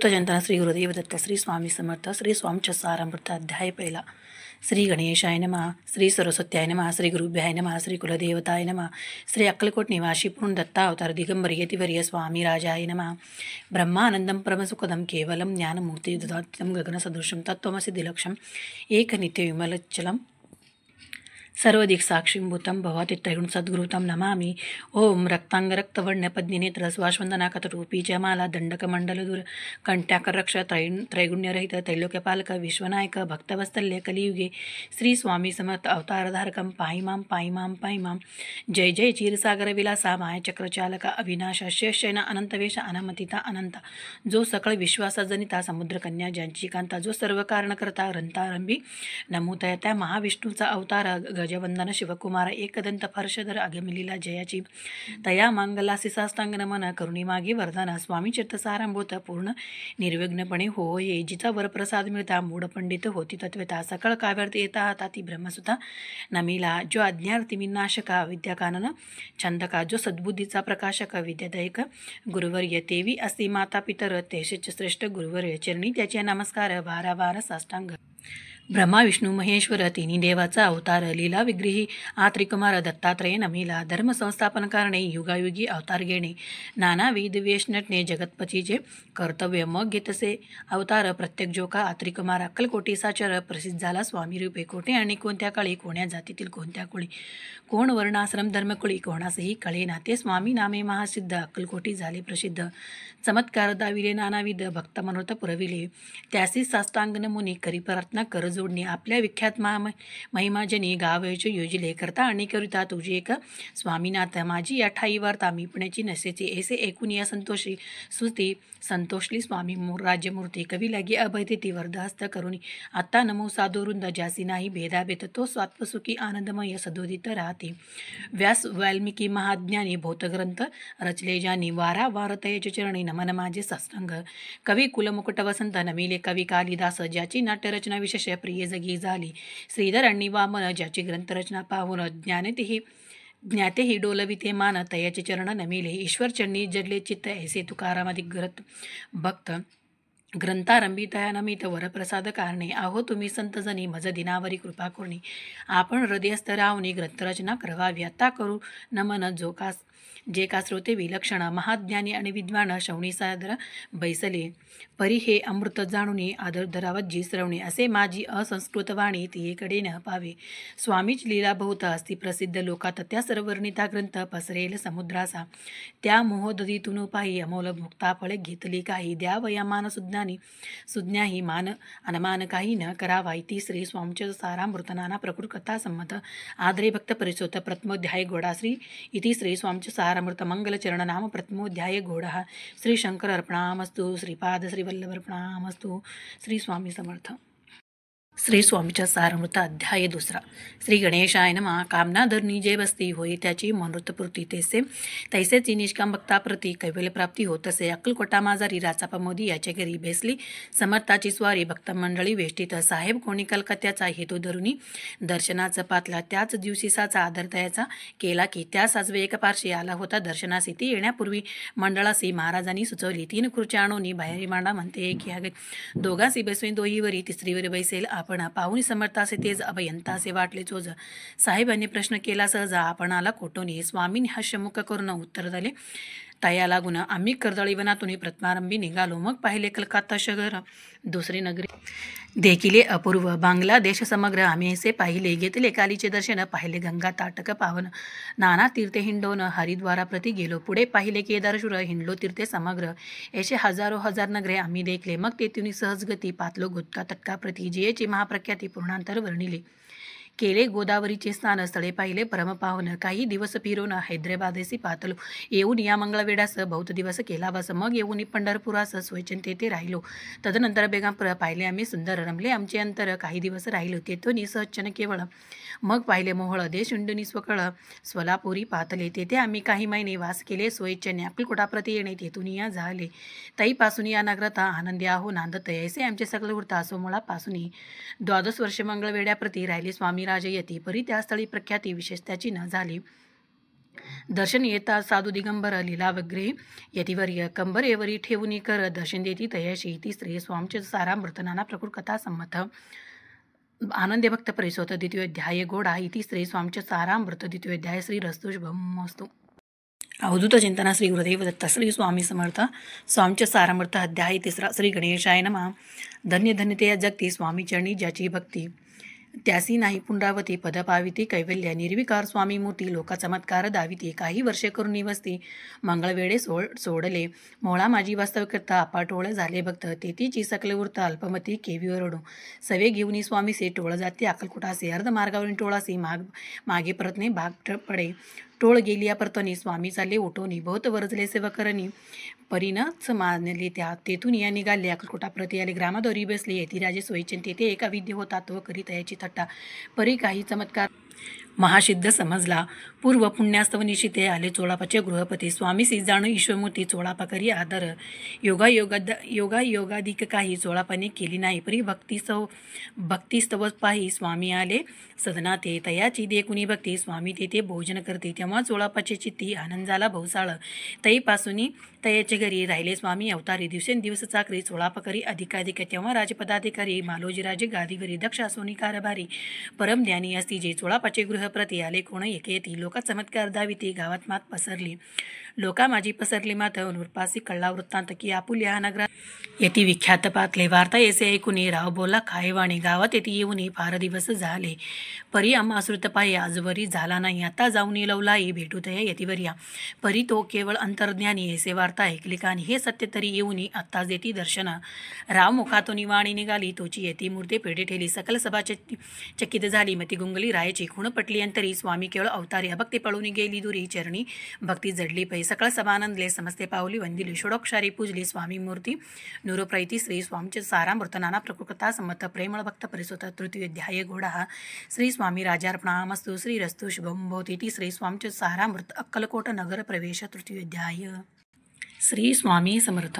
जनता श्री गुरुदेव दत्त श्री स्वामी समर्थ श्री स्वामीच्या सारामृत अध्याय पहिला. श्री गणेशाय नमः, श्री सरस्वत्याय नमः, श्री गुरुभ्याय नमः, श्री कुलदेवताय नमः, श्री अक्कलकोट निवासी पूर्ण दत्ता अवतार दिगंबर यतिवर्य स्वामी राजाय नमः. ब्रह्मानंदम परमसुखदम केवलम ज्ञानमूर्ति ददात्यम गगनसदृशं तत्त्वमसि दिलक्षम एक नित्य विमलचलम सर्वदिक साक्षीभूतं भवति त्रैगुण सद्गुरुतं नमामि. ओम रक्तांगरक्तवर्णपद्मिनेत्र स्वाश्वंदनाकतरूपी जमाला दंडकमंडलदूर कंट्याकरक्ष त्रैगुण्यरहित त्रैलोक्यपालक विश्वनायक भक्तवत्सल्य कलियुगे श्री स्वामी समर्थ अवतारधारकं पाहिमां पाहिमां पाहिमां. जय जय क्षीरसागर विलासा मायाचक्रचालक अविनाश शेषैन अनंतवेश अनमतिता अनंत. जो सकळ विश्वासा जनिता समुद्रकन्या ज्यांची कांता. जो सर्व कारणकर्ता ग्रंथारंभी नमूतय त्या महाविष्णूचा अवतार गजवंदन शिवकुमार एकदंत फर्षधर अगमलीला जयाची. तया मांगलासी साष्टांग नमन करुणीमागी वरदान. स्वामी चित्तसारांभूत पूर्ण निर्विघ्नपणे होय. जिचा वरप्रसाद मिळता मूढ पंडित होती तत्वता. सकळ काव्यार्थ येता हाता ती ब्रह्मसुता नमिला. जो अज्ञार्थी विनाशका विद्याकानन छंदका. जो सद्बुद्धीचा प्रकाशक विद्यादायक गुरुवर्य. तेवी असती माता पितर तेशच श्रेष्ठ गुरुवर्य. चरणी त्याचे नमस्कार वारंवार साष्टांग. ब्रह्मा विष्णू महेश्वर तिन्ही देवाचा अवतार. लीला विग्रही आत्रिकुमार दत्तात्रय नमिला. धर्म संस्थापन करणे युगायुगी अवतार घेणे. नानाविध वेश नटणे जगतपतीचे कर्तव्य. मग घेतसे अवतार प्रत्येक जोका आत्रिकुमार. अक्कलकोटी साचर प्रसिद्ध झाला स्वामी रूपे. कोठे आणि कोणत्या काळी कोण्या जातीतील कोणत्या कुळी कोण वर्णाश्रम धर्मकुळी कोणासही कळेना. ते स्वामी नामे महासिद्ध अक्कलकोटी झाले प्रसिद्ध. चमत्कार दाविले नानाविध भक्त मनोरथ पुरविले. त्यासी साष्टांगन मुनी करी प्रार्थना कर जोडणी. आपल्या विख्यात महिमाजनी गावयाचे योजिले. करता आणि करिता तुझी एक स्वामीनाथ. माझी या ठाई वार्ता मी पुण्याची नसेची. ऐसे ऐकून या संतोषी स्तुती संतोषली स्वामी राज्यमूर्ती. कवी लागी अभयतेती वरदहस्त करुणी. आत्ता नमो साधुवृंद ज्यासी नाही भेदाभेद. तो स्वात्मसुखी आनंदमय सदोदित राहते. व्यास वाल्मिकी महाज्ञानी भौतग्रंथ रचले ज्यांनी. वारा तयाचे चरणी नमन माझे साष्टांग. कवी कुलमुकुट वसंत नमिले कवी कालिदास. ज्याची नाट्यरचना विशेष प्रिय जगी झाली. श्रीधर आणि वामन ज्याची ग्रंथरचना पाहून ज्ञातेही डोलविते मान. तयाचे चरण नमिले ईश्वर चरणी जडले चित्त. ऐसे तुकारामाधिक ग्रत भक्त ग्रंथारंभी तया नमित वरप्रसाद कारणे. आहो तुम्ही संतजनी मज दिनावरी कृपा कोणी. आपण हृदयस्थ राहुनी ग्रंथरचना करवावी. आता करू नमन जे का श्रोते विलक्षण. महाज्ञानी आणि विद्वान श्रवणी सादर बैसले. परी हे अमृत जाणूनी आदर धरावत जी श्रवणे. असे माझी असंस्कृत वाणी तियेकडे न पावे. स्वामीच लीला बहुत असती प्रसिद्ध लोकात. त्या सर्वर्णिता ग्रंथ पसरेल समुद्रासा. त्या मोहदधीतून पाही अमोल मुक्ता फळे घेतली काही. द्यावया मान सुज्ञाही मान अनमान काही न करावा. इति श्री स्वामीचे सारामृत नाना प्रकृत कथा संमत. आदरे भक्त परिसोत प्रथमोध्याय घोडा. श्री इति श्री स्वामीचे सारामृत मंगल चरण नाम प्रथमोध्याय घोडा. श्री शंकर अर्पणामस्तु. श्रीपाद श्री वल्लभ अर्पणामस्तु. श्री स्वामी समर्थ. श्री स्वामीच्या सारामृत अध्याय दुसरा. श्री गणेशाय नमः. कामना धरणी जे बसती होई त्याची मनोरथपूर्ती. तैसेची निष्काम भक्ताप्रती कैवल्य प्राप्ती होत असे. अक्कलकोटा माजारी राचापा मोदी याच्या घरी बेसली समर्थाची स्वारी. भक्त मंडळी वेष्टीत. साहेब कोणी कलकत्त्याचा हेतू धरुनी दर्शनाचा पातला. त्याच दिवशी साचा आदर तयाचा केला की त्या साजवे एक पार्श्वी आला होता दर्शनासी. ती येण्यापूर्वी मंडळासी महाराजांनी सुचवली. 3 खुर्च्या आणून बाहेरी मांडा म्हणते की दोघांसी बसवेन दोहीवरी तिसरीवर बैसेल आपण. पाहुणी समर्थासे तेज अभयंतासे वाटले चोज. साहेबांनी प्रश्न केला सहज आपणाला कोटोनी. स्वामींनी हास्यमुख करून उत्तर दिले तया लागून. आम्ही कर्दळी वनातून प्रथमारंभी निघालो. मग पाहिले कलकत्ता शहर दुसरी नगरी देखिले अपूर्व. बांगलादेश समग्र आम्ही असे पाहिले. घेतले कालीचे दर्शन पाहिले गंगा ताटक पावन. नाना तीर्थे हिंडोन हरिद्वाराप्रती गेलो. पुढे पाहिले केदारशूर हिंडलो तीर्थे समग्र. असे हजारो हजार नगरे आम्ही देखले. मग तेथून सहजगती पातलो गुत्का तटकाप्रती. जियेची महाप्रख्याती पूर्णांतर वर्णिले. केले गोदावरीचे स्नान स्थळे पाहिले परमपावन. काही दिवस फिरून हैदराबादेसी पातलो. येऊन या मंगळवेढास बहुत दिवस केला बस. मग येऊन पंढरपुरास स्वच्छन तेथे राहिलो. तदनंतर बेगामपूर पाहिले आम्ही सुंदर. रमले आमचे अंतर काही दिवस राहिलो. तेथून सहजन केवळ. मग पाहिले मोहळ देशुंडनी स्वकळ स्वलापुरी पातले. तेथे आम्ही काही महिने वास केले स्वच्छने. अक्कलकोटाप्रती येणे तेथून या झाले. तैपासून या नगरात आनंदी आहो नांदत. ऐसे आमचे सगळे वृत्त सोमळापासून 12 वर्ष मंगळवेढ्याप्रती राहिले स्वामी राजयती. परी त्या स्थळी प्रख्याती विशेष त्याची न झाली. दर्शन येता साधू दिगंबर लीलावग्रे यतिवर्य कंबरेवरी ठेवून कर दर्शन देती तयाशी ती स्त्री स्वामचे सारामृत नाना प्रकृत कथा संमत आनंदे भक्त परिसोत द्वितीयोध्याय गोडा इति श्री स्वामचे सारामृत द्वितीयोध्याय श्री रस्तु शुभमस्तु. अवधूत चिंतना श्री गुरुदेव दत्त श्री स्वामी समर्थ. स्वामचे सारामृत अध्याय तिसरा. श्री गणेशाय नमः. धन्य धन्य ते जगती स्वामी चरणी ज्याची भक्ती त्यासी नाही पुनरावती पद पाविती कैवल्य निर्विकार स्वामी मूर्ती लोका चमत्कार दाविती काही वर्षे करून निवसती मंगळवेळे सोडले मोळा माझी वास्तव करता अपाटोळ झाले भक्त तेथीची सकल वृत्त अल्पमती केवी ओरडू सवे घेऊनी स्वामीसे टोळ जाते अक्कलकोटासे अर्ध मार्गावरील टोळासे मागे परतणे भाग पडे टोळ गेलिया परतनी स्वामी चालले ओटोनी बहुत वरजले सेवकरणी परीनच मानले त्या तेथून या निघाले अक्कलकोटा प्रति आले ग्रामादोरी बसले यतिराजे सोयीचे तेथे एका विद्य होता तो करी तयाची थट्टा परी काही चमत्कार महासिद्ध समजला पूर्व पुण्यास्तव निशिते आले चोळापाचे गृहपती स्वामीसी जाणू ईश्वरमूर्ती चोळापा करी आदर योगाधिक काही चोळापाने केली नाही परी भक्तिस्तव पाही स्वामी आले सदना ते तयाची देखुनी भक्ती स्वामी तेथे भोजन करते तेव्हा चोळापाचे चित्ती आनंद झाला भोवसाळ तईपासून तयाचे घरी राहिले स्वामी अवतारी दिवसेंदिवस चाकरी चोळापा करी अधिकाधिक तेव्हा राजपदाधिकारी मालोजीराजे गादीवरी दक्ष सोनी कारभारी परम ज्ञानी असती जे चोळापाचे गृहप्रती आले कोण एकेती लोका चमत्कार दाविती गावात मात पसरली लोका माझी पसरली मात नृपासी कळला वृत्तांत की आपुल्या नगरात येती विख्यात पातले वार्ता येसे ऐकुनी राव बोला खायवाणी गावात येती येऊनी फार दिवस झाले परी अमासृत पायी आजवरी झाला नाही आता जाऊन लवलाई भेटू तया यतिवर्या परी तो केवळ अंतर्ज्ञानी येसे वार्ता ऐकली कानी हे सत्य तरी येऊनी आत्ताच देती दर्शन राव मुखातून वाणी निघाली तोची येती मूर्ती पेढे ठेली सकल सभा चकित झाली मती गुंगली रायाची खूण पटली अंतरी स्वामी केवळ अवतारी अभक्ती पळून गेली दुरी चरणी भक्ती जडली पै सकळ सभानंदले समस्ते पावली वंदिली षोडोक्षारी पूजली स्वामी मूर्ती नूरप्रैती श्री स्वामचे सारामृत नाना प्रकृता संमत प्रेमळ भक्त परिसोत तृतीयोध्याय घोडा श्री स्वामी राजार्पणामस्तु श्री रस्तु शुभम भवती श्री स्वामचे सारामृत अक्कलकोट नगर प्रवेश तृतीयोध्याय. श्री स्वामी समर्थ.